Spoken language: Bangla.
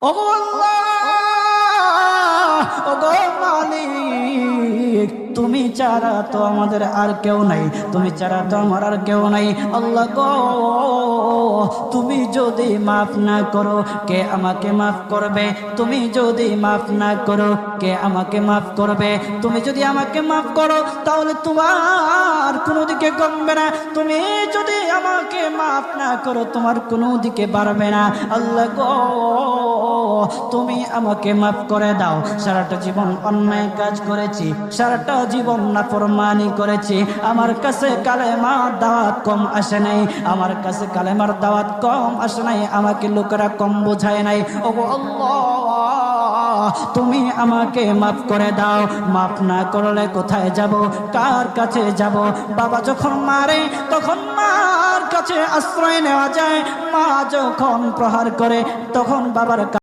ওগো আল্লাহ, ওগো মালিক, তুমি ছাড়া তো আমাদের আর কেউ নাই, তুমি ছাড়া তো আমার আর কেউ নাই। আল্লাহ গো, তুমি যদি মাফ না করো কে আমাকে মাফ করবে? তুমি যদি মাফ না করো কে আমাকে মাফ করবে? তুমি যদি আমাকে মাফ করো তাহলে তোমার কোনো দিকে কমবে না, তুমি যদি আমাকে মাফ না করো তোমার কোনো দিকে বাড়বে না। আল্লাহ গো, তুমি আমাকে মাফ করে দাও। সারাটা জীবন অন্যায় কাজ করেছি, সারাটা জীবন নাফরমানি করেছি, আমার কাছে কালেমার দাওয়াত কম আসে নাই, আমার কাছে কালেমার দাওয়াত কম আসে নাই, আমাকে লোকেরা কম বোঝায় নাই। ওগো আল্লাহ, তুমি আমাকে মাফ করে দাও। মাফ না করলে কোথায় যাব, কার কাছে যাব? বাবা যখন মারে তখন মার কাছে আশ্রয় নেওয়া যায়, মা যখন প্রহার করে তখন বাবার